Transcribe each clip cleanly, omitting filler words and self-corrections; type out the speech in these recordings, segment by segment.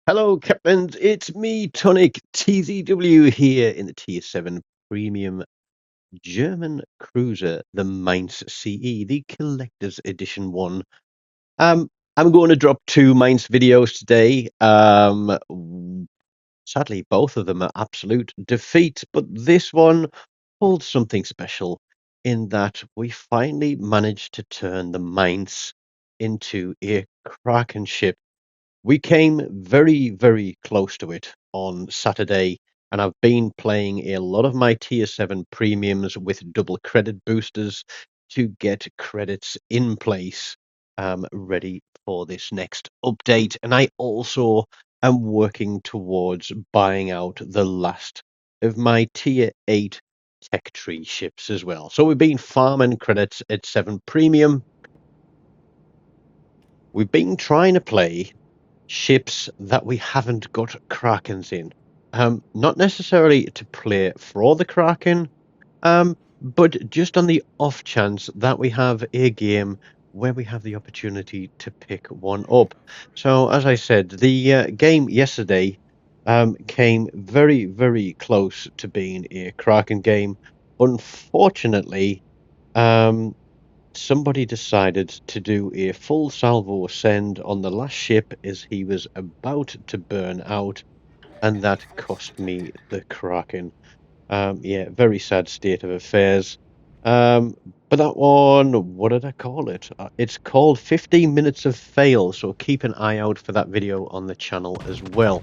Hello, Captains. It's me, TONIK TZW, here in the Tier 7 Premium German Cruiser, the Mainz CE, the Collector's Edition one. I'm going to drop two Mainz videos today. Sadly, both of them are absolute defeat, but this one holds something special in that we finally managed to turn the Mainz into a Kraken ship. We came very, very close to it on Saturday, and I've been playing a lot of my Tier 7 premiums with double credit boosters to get credits in place ready for this next update. And I also am working towards buying out the last of my Tier 8 tech tree ships as well. So we've been farming credits at 7 premium. We've been trying to play ships that we haven't got Krakens in. Not necessarily to play for the Kraken, but just on the off chance that we have a game where we have the opportunity to pick one up. So, as I said, the game yesterday came very, very close to being a Kraken game. Unfortunately, um, somebody decided to do a full salvo ascend on the last ship as he was about to burn out, and that cost me the Kraken. Yeah, very sad state of affairs. Um, but that one, what did I call it? It's called 15 Minutes of Fail, so keep an eye out for that video on the channel as well.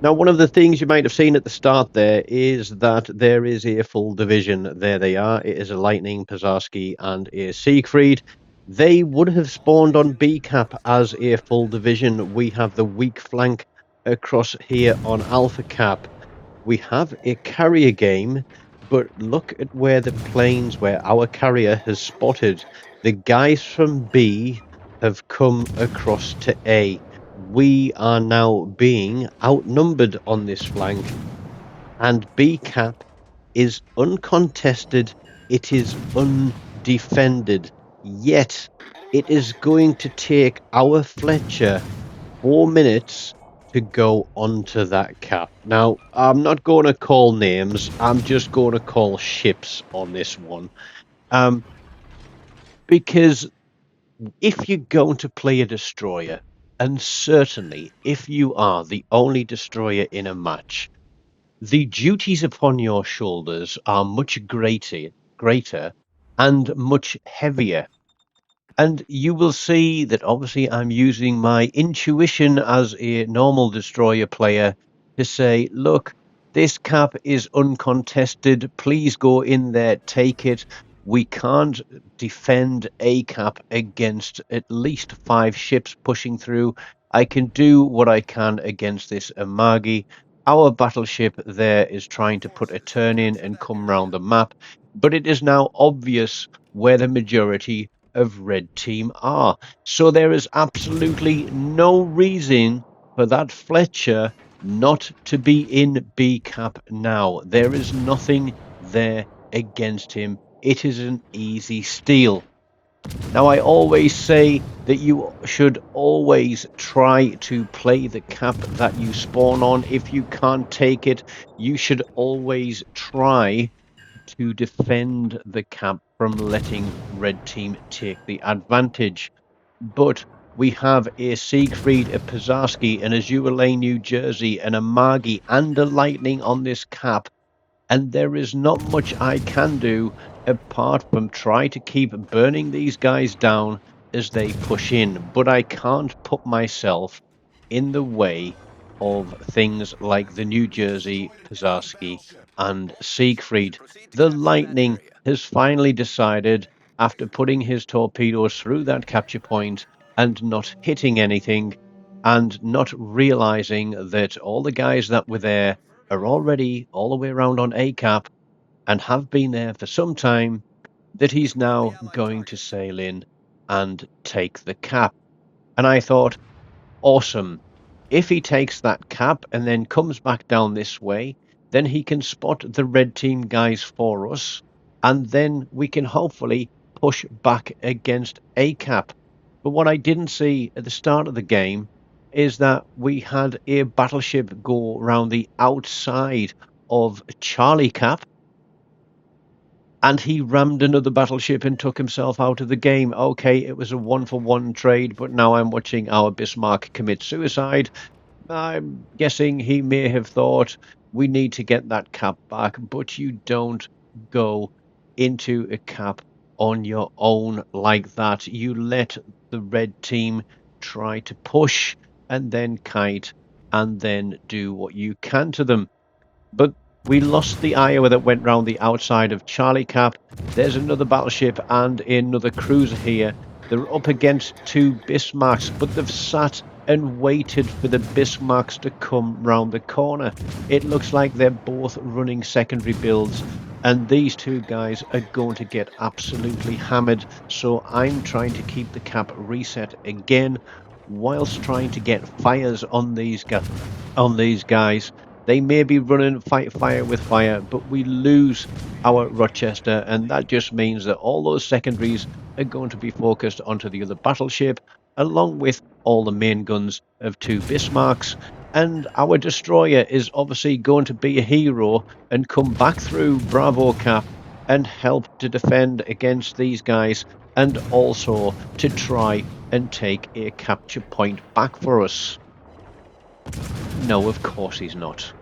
Now, one of the things you might have seen at the start there is that there is a full division. There they are. It is a Lightning, Pazarski, and a Siegfried. They would have spawned on B cap as a full division. We have the weak flank across here on Alpha cap. We have a carrier game, but look at where the planes where our carrier has spotted. The guys from B have come across to A. We are now being outnumbered on this flank, and B cap is uncontested. It is undefended. Yet it is going to take our Fletcher 4 minutes to go onto that cap. Now, I'm not going to call names. I'm just going to call ships on this one. Because if you're going to play a destroyer, and certainly if you are the only destroyer in a match, the duties upon your shoulders are much greater and much heavier. And you will see that obviously I'm using my intuition as a normal destroyer player to say, look, this cap is uncontested. Please go in there, take it. We can't defend a cap against at least 5 ships pushing through. I can do what I can against this Amagi. Our battleship there is trying to put a turn in and come round the map, but it is now obvious where the majority of red team are. So there is absolutely no reason for that Fletcher not to be in B cap now. There is nothing there against him. It is an easy steal. Now, I always say that you should always try to play the cap that you spawn on. If you can't take it, you should always try to defend the cap from letting red team take the advantage. But we have a Siegfried, a Pazarski, an Azure Lane, New Jersey, and a Magi and a Lightning on this cap, and there is not much I can do apart from try to keep burning these guys down as they push in. But I can't put myself in the way of things like the New Jersey, Pazarski, and Siegfried. The Lightning has finally decided, after putting his torpedoes through that capture point and not hitting anything, and not realizing that all the guys that were there are already all the way around on A cap and have been there for some time, that he's now going to sail in and take the cap. And I thought, awesome. If he takes that cap and then comes back down this way, then he can spot the red team guys for us, and then we can hopefully push back against A cap. But what I didn't see at the start of the game is that we had a battleship go round the outside of Charlie Cap, and he rammed another battleship and took himself out of the game. Okay, it was a one-for-one trade, but now I'm watching our Bismarck commit suicide. I'm guessing he may have thought we need to get that cap back, but you don't go into a cap on your own like that. You let the red team try to push and then kite and then do what you can to them. But we lost the Iowa that went round the outside of Charlie Cap. There's another battleship and another cruiser here. They're up against two Bismarcks, but they've sat and waited for the Bismarcks to come round the corner. It looks like they're both running secondary builds, and these two guys are going to get absolutely hammered. So I'm trying to keep the cap reset again, whilst trying to get fires on these guys. They may be running fight fire with fire, but we lose our Rochester, and that just means that all those secondaries are going to be focused onto the other battleship, along with all the main guns of two Bismarcks. And our destroyer is obviously going to be a hero and come back through Bravo Cap and help to defend against these guys, and also to try and take a capture point back for us. No, of course he's not.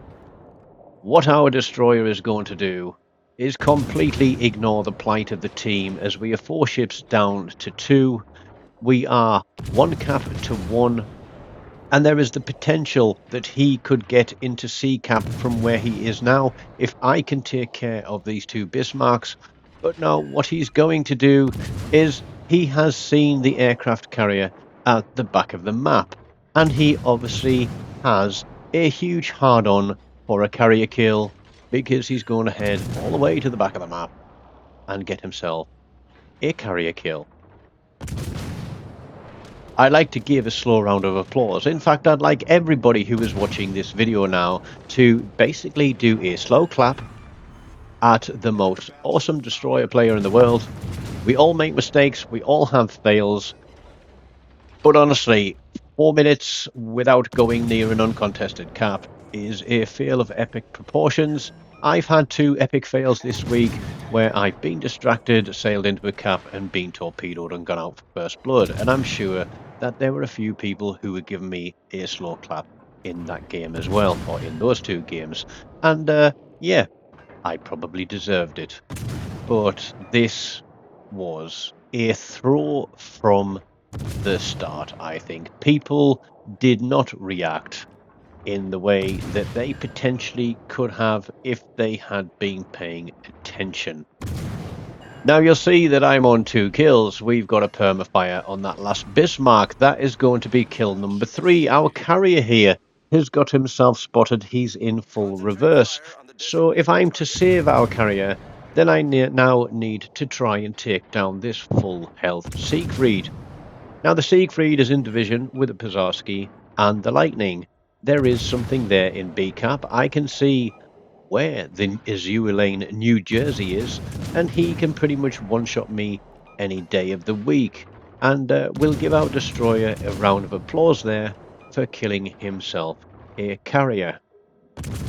What our destroyer is going to do is completely ignore the plight of the team, as we are 4 ships down to 2. We are 1 cap to 1, and there is the potential that he could get into C cap from where he is now if I can take care of these 2 Bismarcks. But no, what he's going to do is he has seen the aircraft carrier at the back of the map, and he obviously has a huge hard-on for a carrier kill, because he's going to head all the way to the back of the map and get himself a carrier kill. I'd like to give a slow round of applause. In fact, I'd like everybody who is watching this video now to basically do a slow clap at the most awesome destroyer player in the world. We all make mistakes, we all have fails, but honestly, 4 minutes without going near an uncontested cap is a fail of epic proportions. I've had 2 epic fails this week where I've been distracted, sailed into a cap, and been torpedoed and gone out for first blood, and I'm sure that there were a few people who were giving me a slow clap in that game as well, or in those 2 games, and yeah, I probably deserved it. But this was a throw from the start. I think people did not react in the way that they potentially could have if they had been paying attention. Now you'll see that I'm on 2 kills. We've got a permafire on that last Bismarck. That is going to be kill number 3. Our carrier here has got himself spotted. He's in full reverse. So if I'm to save our carrier, then I now need to try and take down this full health Siegfried. Now the Siegfried is in division with the Pizarski and the Lightning. There is something there in B cap. I can see where the Azure Lane, New Jersey is, and he can pretty much one-shot me any day of the week. And we'll give our destroyer a round of applause there for killing himself a carrier.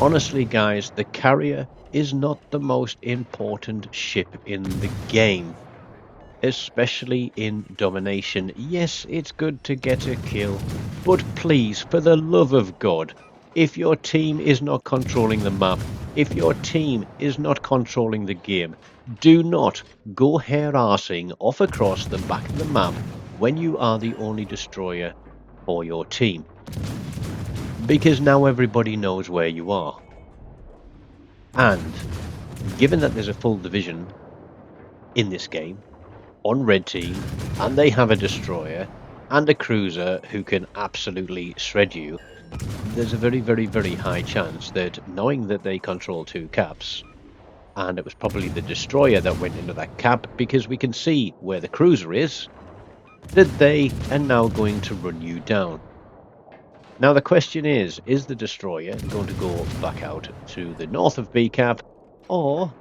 Honestly, guys, the carrier is not the most important ship in the game, especially in domination. Yes, it's good to get a kill, but please, for the love of God, if your team is not controlling the map, if your team is not controlling the game, do not go hair-arsing off across the back of the map when you are the only destroyer for your team, because now everybody knows where you are. And given that there's a full division in this game on red team, and they have a destroyer and a cruiser who can absolutely shred you, there's a very, very, very high chance that, knowing that they control 2 caps, and it was probably the destroyer that went into that cap, because we can see where the cruiser is, that they are now going to run you down. Now the question is the destroyer going to go back out to the north of B cap, or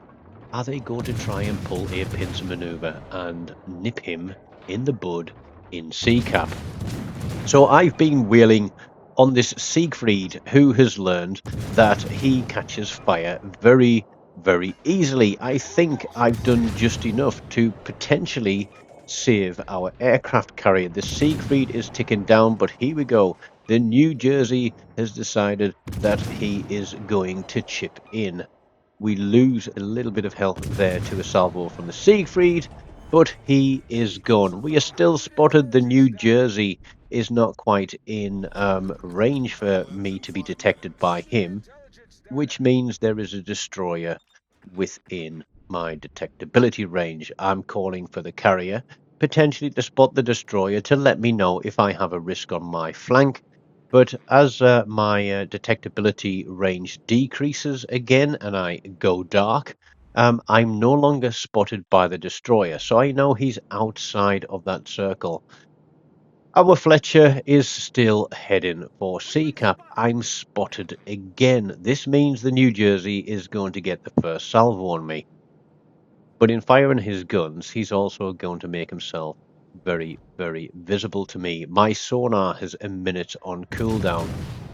are they going to try and pull a pincer maneuver and nip him in the bud in C cap? So I've been wheeling on this Siegfried who has learned that he catches fire very, very easily. I think I've done just enough to potentially save our aircraft carrier. The Siegfried is ticking down, but here we go. The New Jersey has decided that he is going to chip in. We lose a little bit of health there to a salvo from the Siegfried, but he is gone. We are still spotted. The New Jersey is not quite in range for me to be detected by him, which means there is a destroyer within my detectability range. I'm calling for the carrier, potentially to spot the destroyer to let me know if I have a risk on my flank. But as my detectability range decreases again and I go dark, I'm no longer spotted by the destroyer. So I know he's outside of that circle. Our Fletcher is still heading for C-cap. I'm spotted again. This means the New Jersey is going to get the first salvo on me. But in firing his guns, he's also going to make himself very, very visible to me. My sonar has a minute on cooldown.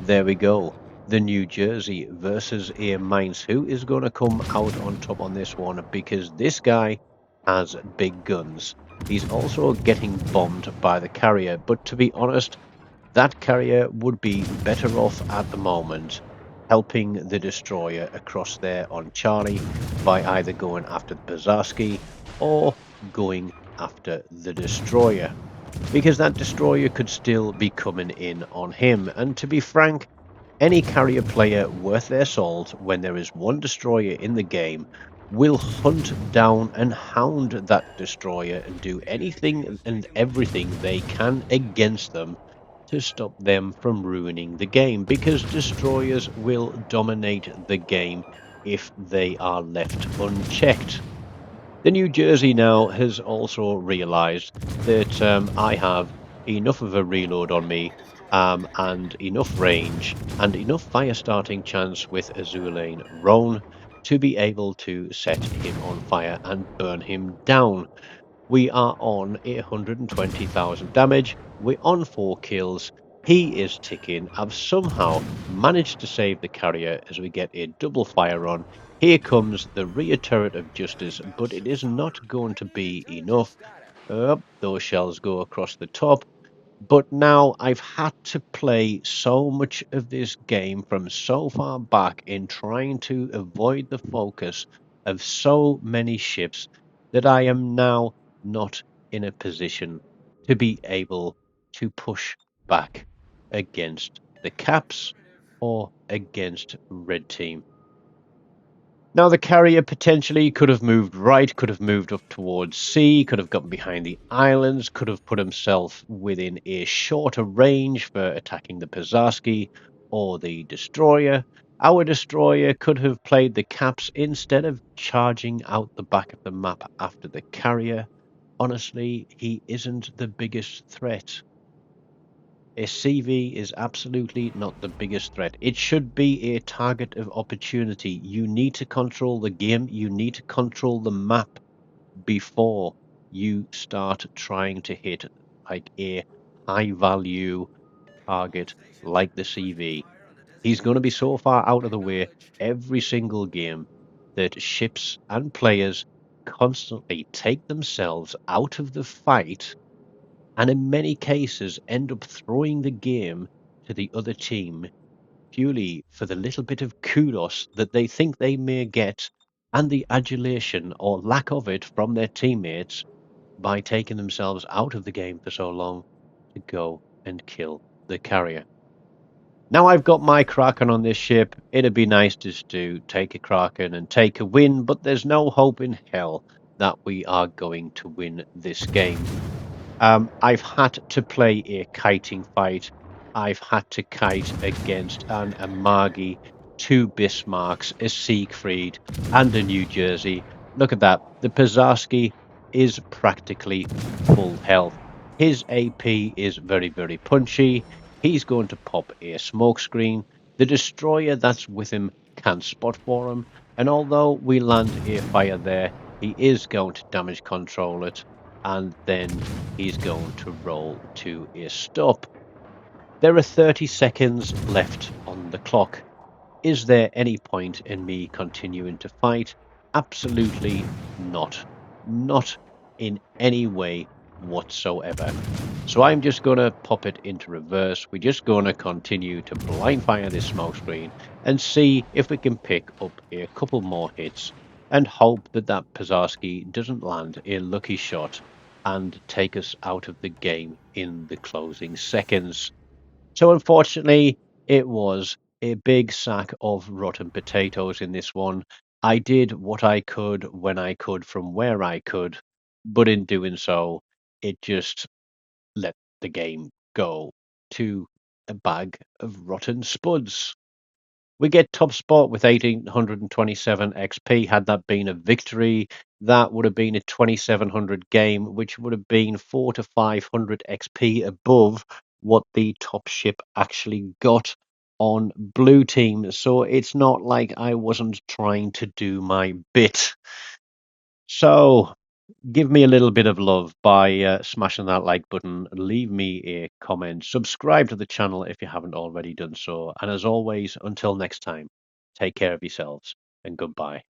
There we go. The New Jersey versus a Mainz. Who is going to come out on top on this one? Because this guy has big guns. He's also getting bombed by the carrier. But to be honest, that carrier would be better off at the moment helping the destroyer across there on Charlie by either going after the Pazarski or going after the destroyer. Because that destroyer could still be coming in on him. And to be frank, any carrier player worth their salt, when there is one destroyer in the game, will hunt down and hound that destroyer and do anything and everything they can against them to stop them from ruining the game, because destroyers will dominate the game if they are left unchecked. The New Jersey now has also realized that I have enough of a reload on me, and enough range and enough fire starting chance with Azulane Roan to be able to set him on fire and burn him down. We are on 120,000 damage. We're on 4 kills. He is ticking. I've somehow managed to save the carrier as we get a double fire on. Here comes the rear turret of justice, but it is not going to be enough. Those shells go across the top. But now I've had to play so much of this game from so far back in trying to avoid the focus of so many ships that I am now not in a position to be able to push back against the Caps or against Red Team. Now, the carrier potentially could have moved right, could have moved up towards C, could have gotten behind the islands, could have put himself within a shorter range for attacking the Pazarski or the destroyer. Our destroyer could have played the caps instead of charging out the back of the map after the carrier. Honestly, he isn't the biggest threat. A CV is absolutely not the biggest threat. It should be a target of opportunity. You need to control the game. You need to control the map before you start trying to hit like a high value target like the CV. He's going to be so far out of the way every single game that ships and players constantly take themselves out of the fight, and in many cases end up throwing the game to the other team purely for the little bit of kudos that they think they may get and the adulation or lack of it from their teammates by taking themselves out of the game for so long to go and kill the carrier. Now I've got my Kraken on this ship. It'd be nice just to take a Kraken and take a win, but there's no hope in hell that we are going to win this game. I've had to play a kiting fight. I've had to kite against an Amagi, two Bismarcks, a Siegfried, and a New Jersey. Look at that. The Pazarski is practically full health. His AP is very, very punchy. He's going to pop a smoke screen. The destroyer that's with him can spot for him. And although we land a fire there, he is going to damage control it. And then he's going to roll to a stop. There are 30 seconds left on the clock. Is there any point in me continuing to fight? Absolutely not. Not in any way whatsoever. So I'm just going to pop it into reverse. We're just going to continue to blind fire this smoke screen and see if we can pick up a couple more hits and hope that that Pazarski doesn't land a lucky shot and take us out of the game in the closing seconds. So unfortunately, it was a big sack of rotten potatoes in this one. I did what I could when I could from where I could, but in doing so, it just let the game go to a bag of rotten spuds. We get top spot with 1827 XP. Had that been a victory, that would have been a 2700 game, which would have been 4 to 500 XP above what the top ship actually got on blue team. So it's not like I wasn't trying to do my bit. So give me a little bit of love by smashing that like button, leave me a comment, subscribe to the channel if you haven't already done so. And as always, until next time, take care of yourselves and goodbye.